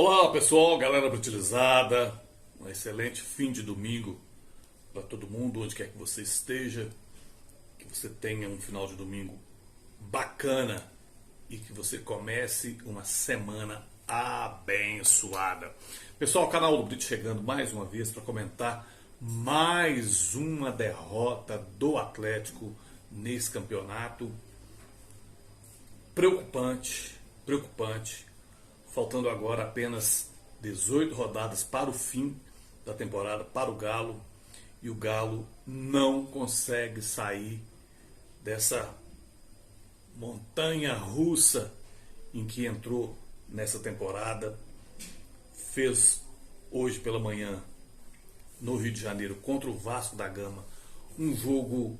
Olá pessoal, galera brutilizada, um excelente fim de domingo para todo mundo, onde quer que você esteja, que você tenha um final de domingo bacana e que você comece uma semana abençoada. Pessoal, o canal do Brito chegando mais uma vez para comentar mais uma derrota do Atlético nesse campeonato. Preocupante, preocupante. Faltando agora apenas 18 rodadas para o fim da temporada para o Galo. E o Galo não consegue sair dessa montanha russa em que entrou nessa temporada. Fez hoje pela manhã no Rio de Janeiro contra o Vasco da Gama um jogo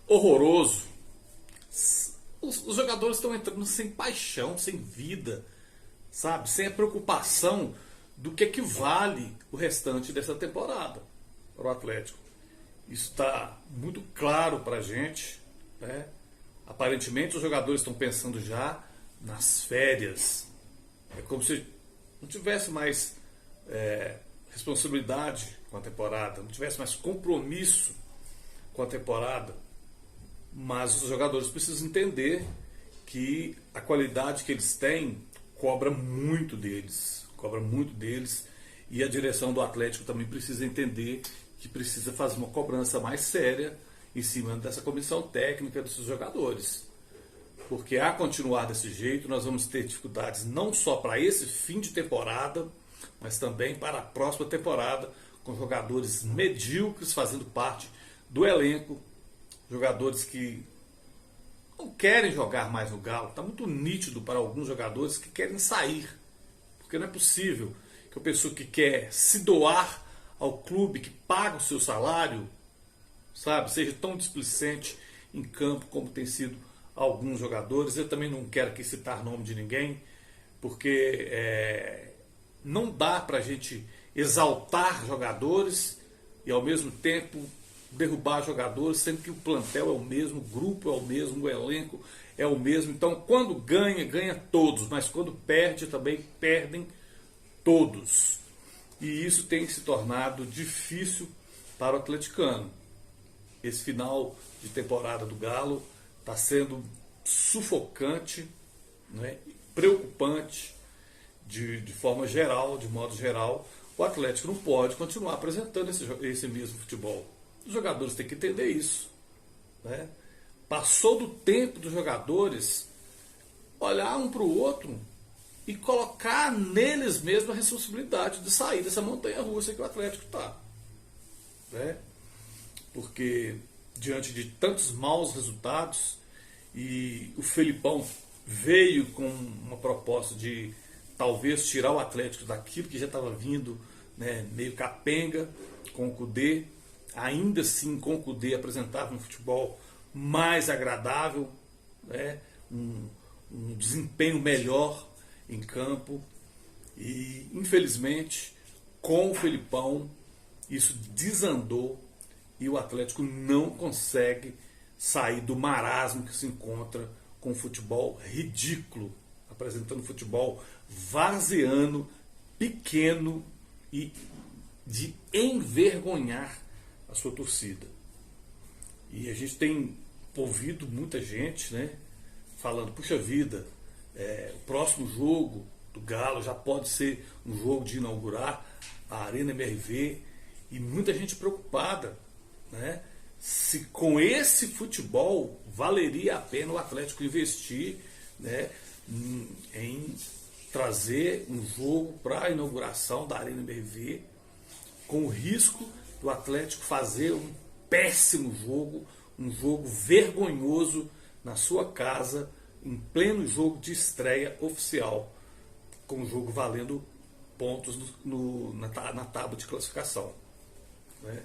horroroso. Os jogadores estão entrando sem paixão, sem vida, sabe? Sem a preocupação do que vale o restante dessa temporada para o Atlético. Isso está muito claro para a gente, né? Aparentemente os jogadores estão pensando já nas férias. É como se não tivesse mais responsabilidade com a temporada, não tivesse mais compromisso com a temporada. Mas os jogadores precisam entender que a qualidade que eles têm cobra muito deles, e a direção do Atlético também precisa entender que precisa fazer uma cobrança mais séria em cima dessa comissão técnica desses jogadores. Porque a continuar desse jeito nós vamos ter dificuldades não só para esse fim de temporada, mas também para a próxima temporada, com jogadores medíocres fazendo parte do elenco, jogadores que não querem jogar mais no Galo. Está muito nítido para alguns jogadores que querem sair, porque não é possível que a pessoa que quer se doar ao clube que paga o seu salário, sabe, seja tão displicente em campo como tem sido alguns jogadores. Eu também não quero aqui citar nome de ninguém, porque não dá para a gente exaltar jogadores e ao mesmo tempo derrubar jogadores, sendo que o plantel é o mesmo, o grupo é o mesmo, o elenco é o mesmo. Então quando ganha, ganha todos, mas quando perde também perdem todos. E isso tem se tornado difícil para o atleticano. Esse final de temporada do Galo está sendo sufocante, né? Preocupante de forma geral, de modo geral. O Atlético não pode continuar apresentando esse mesmo futebol. Os jogadores têm que entender isso, né? Passou do tempo dos jogadores olhar um para o outro e colocar neles mesmos a responsabilidade de sair dessa montanha russa que o Atlético está, né? Porque diante de tantos maus resultados, e o Felipão veio com uma proposta de talvez tirar o Atlético daquilo que já estava vindo, né, meio capenga com o Kudê. Ainda assim, com o Kudê apresentava um futebol mais agradável, né? um desempenho melhor em campo. E infelizmente, com o Felipão, isso desandou e o Atlético não consegue sair do marasmo que se encontra com o futebol ridículo, apresentando futebol varziano, pequeno e de envergonhar a sua torcida. E a gente tem ouvido muita gente, né, falando, puxa vida, o próximo jogo do Galo já pode ser um jogo de inaugurar a Arena MRV, e muita gente preocupada, né, se com esse futebol valeria a pena o Atlético investir, né, em trazer um jogo para a inauguração da Arena MRV, com o risco do Atlético fazer um péssimo jogo, um jogo vergonhoso na sua casa, em pleno jogo de estreia oficial, com o jogo valendo pontos na tábua de classificação, né?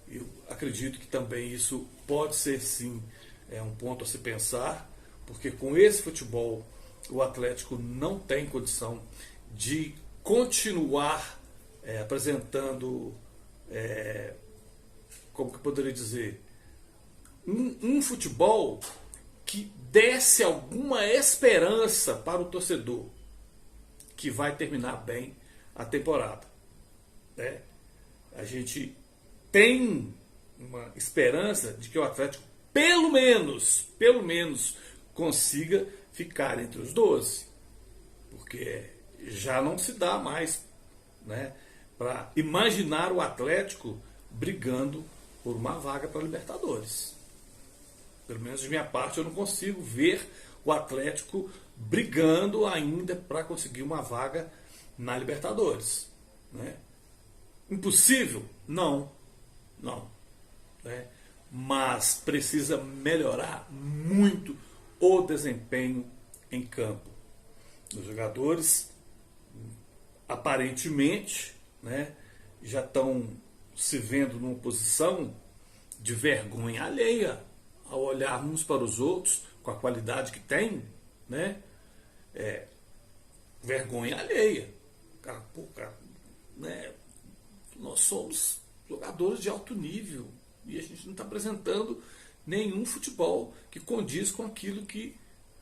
Eu acredito que também isso pode ser sim um ponto a se pensar, porque com esse futebol o Atlético não tem condição de continuar apresentando, como que eu poderia dizer, um futebol que desse alguma esperança para o torcedor, que vai terminar bem a temporada, né? A gente tem uma esperança de que o Atlético pelo menos consiga ficar entre os 12, porque já não se dá mais, né, para imaginar o Atlético brigando por uma vaga para a Libertadores. Pelo menos de minha parte eu não consigo ver o Atlético brigando ainda para conseguir uma vaga na Libertadores, né? Impossível? Não, né? Mas precisa melhorar muito o desempenho em campo. Os jogadores aparentemente, né, já estão se vendo numa posição de vergonha alheia ao olhar uns para os outros com a qualidade que tem, né? Vergonha alheia. Cara, né? Nós somos jogadores de alto nível e a gente não está apresentando nenhum futebol que condiz com aquilo que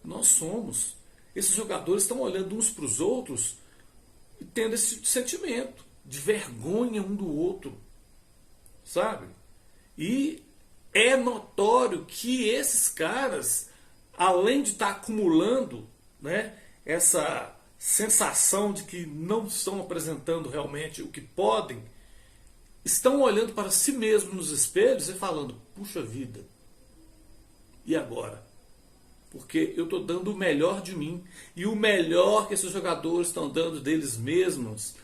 nós somos. Esses jogadores estão olhando uns para os outros e tendo esse sentimento de vergonha um do outro, sabe? E é notório que esses caras, além de estar acumulando, né, essa sensação de que não estão apresentando realmente o que podem, estão olhando para si mesmos nos espelhos e falando: puxa vida, e agora? Porque eu estou dando o melhor de mim, e o melhor que esses jogadores estão dando deles mesmos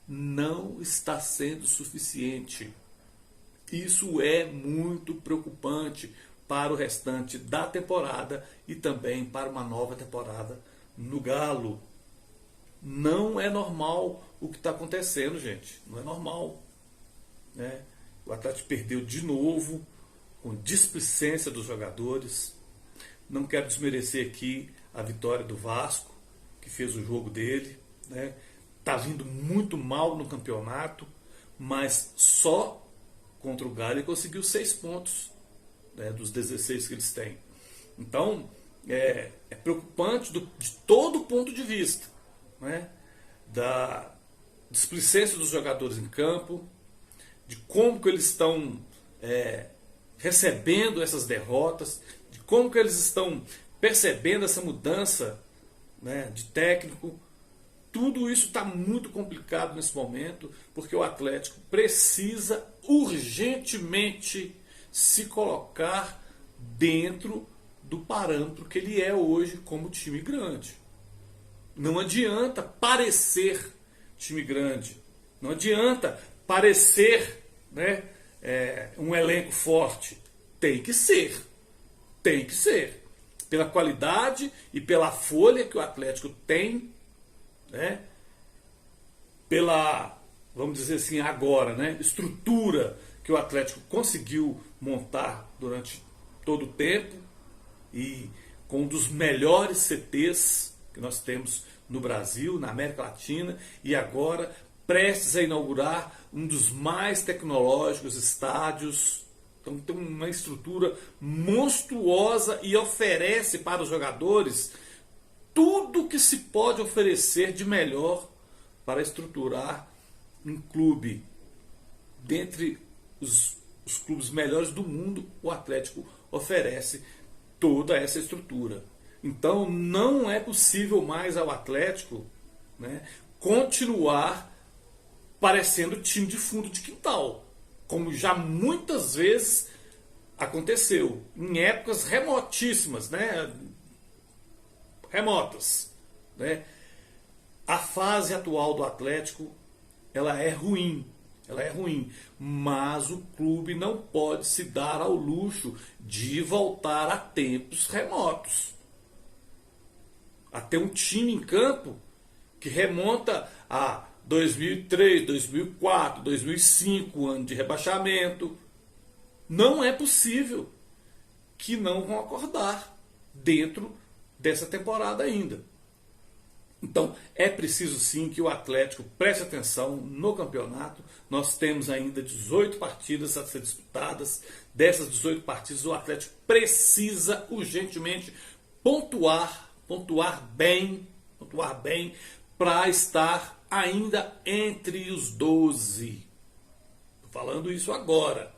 não está sendo suficiente. Isso é muito preocupante para o restante da temporada e também para uma nova temporada no Galo. Não é normal o que está acontecendo, gente. Não é normal, né? O Atlético perdeu de novo, com displicência dos jogadores. Não quero desmerecer aqui a vitória do Vasco, que fez o jogo dele, né? Tá vindo muito mal no campeonato, mas só contra o Galo ele conseguiu 6 pontos, né, dos 16 que eles têm. Então é preocupante de todo ponto de vista, né? Da displicência dos jogadores em campo, de como que eles estão recebendo essas derrotas, de como que eles estão percebendo essa mudança, né, de técnico. Tudo isso está muito complicado nesse momento, porque o Atlético precisa urgentemente se colocar dentro do parâmetro que ele é hoje como time grande. Não adianta parecer time grande, não adianta parecer, né, um elenco forte. Tem que ser, pela qualidade e pela folha que o Atlético tem, né, pela, vamos dizer assim, agora, né, estrutura que o Atlético conseguiu montar durante todo o tempo e com um dos melhores CTs que nós temos no Brasil, na América Latina, e agora prestes a inaugurar um dos mais tecnológicos estádios. Então tem uma estrutura monstruosa e oferece para os jogadores tudo que se pode oferecer de melhor para estruturar um clube. Dentre os clubes melhores do mundo, o Atlético oferece toda essa estrutura. Então não é possível mais ao Atlético, né, continuar parecendo time de fundo de quintal, como já muitas vezes aconteceu, em épocas remotíssimas, né, remotas, né? A fase atual do Atlético, ela é ruim, mas o clube não pode se dar ao luxo de voltar a tempos remotos, a ter um time em campo que remonta a 2003, 2004, 2005, ano de rebaixamento. Não é possível que não vão acordar dentro dessa temporada ainda. Então é preciso sim que o Atlético preste atenção no campeonato. Nós temos ainda 18 partidas a ser disputadas. Dessas 18 partidas o Atlético precisa urgentemente pontuar bem para estar ainda entre os 12. Estou falando isso agora,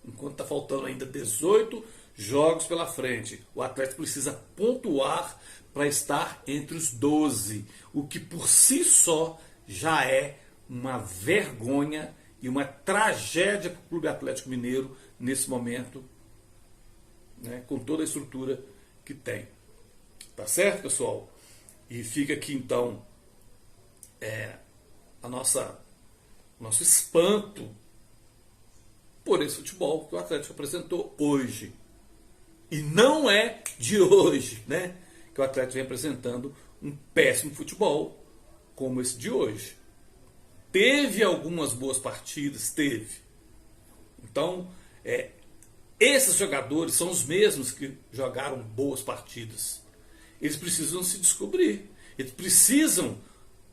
enquanto está faltando ainda 18 jogos pela frente. O Atlético precisa pontuar para estar entre os 12, o que por si só já é uma vergonha e uma tragédia para o Clube Atlético Mineiro nesse momento, né, com toda a estrutura que tem. Tá certo, pessoal? E fica aqui então nosso espanto por esse futebol que o Atlético apresentou hoje. E não é de hoje, né, que o Atlético vem apresentando um péssimo futebol como esse de hoje. Teve algumas boas partidas, teve. Então, esses jogadores são os mesmos que jogaram boas partidas. Eles precisam se descobrir. Eles precisam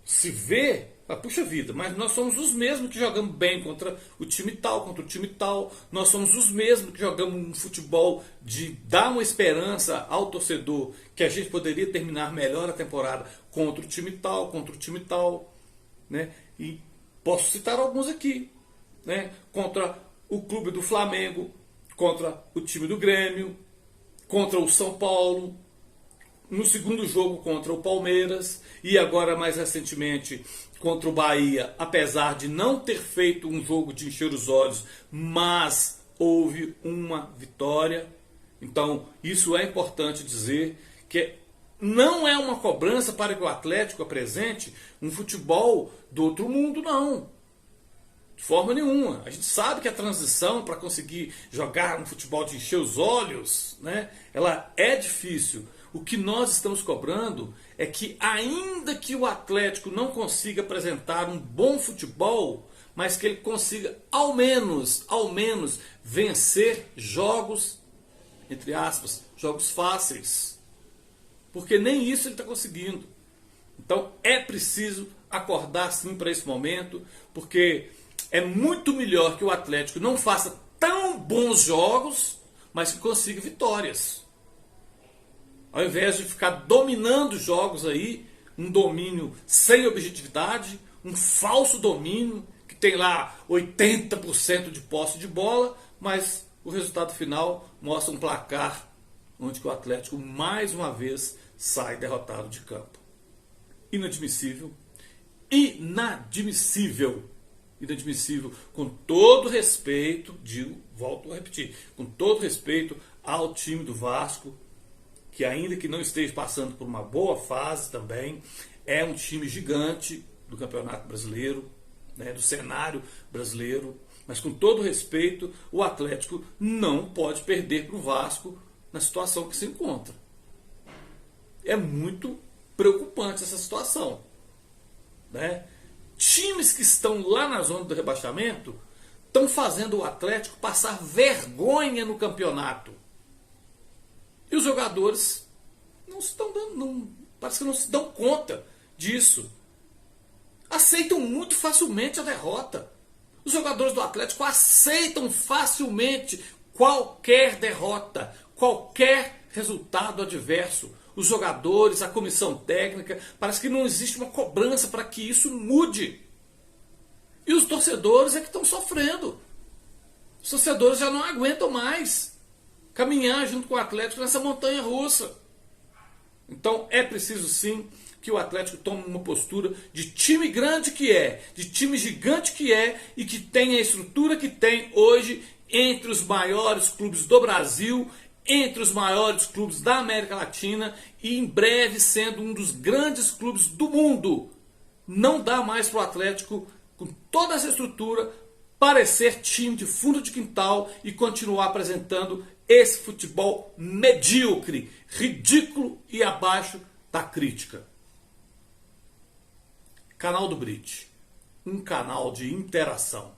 se ver. Puxa vida, mas nós somos os mesmos que jogamos bem contra o time tal, contra o time tal. Nós somos os mesmos que jogamos um futebol de dar uma esperança ao torcedor que a gente poderia terminar melhor a temporada contra o time tal, contra o time tal, né? E posso citar alguns aqui, né? Contra o clube do Flamengo, contra o time do Grêmio, contra o São Paulo, no segundo jogo contra o Palmeiras e agora mais recentemente contra o Bahia, apesar de não ter feito um jogo de encher os olhos, mas houve uma vitória. Então isso é importante dizer, que não é uma cobrança para que o Atlético apresente um futebol do outro mundo, não. De forma nenhuma. A gente sabe que a transição para conseguir jogar um futebol de encher os olhos, né, ela é difícil. O que nós estamos cobrando é que, ainda que o Atlético não consiga apresentar um bom futebol, mas que ele consiga ao menos vencer jogos, entre aspas, jogos fáceis. Porque nem isso ele está conseguindo. Então é preciso acordar sim para esse momento, porque é muito melhor que o Atlético não faça tão bons jogos, mas que consiga vitórias. Ao invés de ficar dominando jogos aí, um domínio sem objetividade, um falso domínio, que tem lá 80% de posse de bola, mas o resultado final mostra um placar onde o Atlético mais uma vez sai derrotado de campo. Inadmissível, inadmissível, inadmissível, com todo respeito, volto a repetir, com todo respeito ao time do Vasco, que ainda que não esteja passando por uma boa fase também, é um time gigante do Campeonato Brasileiro, né, do cenário brasileiro, mas com todo respeito, o Atlético não pode perder para o Vasco na situação que se encontra. É muito preocupante essa situação, né? Times que estão lá na zona do rebaixamento estão fazendo o Atlético passar vergonha no campeonato. E os jogadores não se estão dando, parece que não se dão conta disso. Aceitam muito facilmente a derrota. Os jogadores do Atlético aceitam facilmente qualquer derrota, qualquer resultado adverso. Os jogadores, a comissão técnica, parece que não existe uma cobrança para que isso mude. E os torcedores é que estão sofrendo. Os torcedores já não aguentam mais caminhar junto com o Atlético nessa montanha russa. Então é preciso sim que o Atlético tome uma postura de time grande que é, de time gigante que é, e que tem a estrutura que tem hoje entre os maiores clubes do Brasil, entre os maiores clubes da América Latina e em breve sendo um dos grandes clubes do mundo. Não dá mais para o Atlético, com toda essa estrutura, parecer time de fundo de quintal e continuar apresentando esse futebol medíocre, ridículo e abaixo da crítica. Canal do Brit, um canal de interação.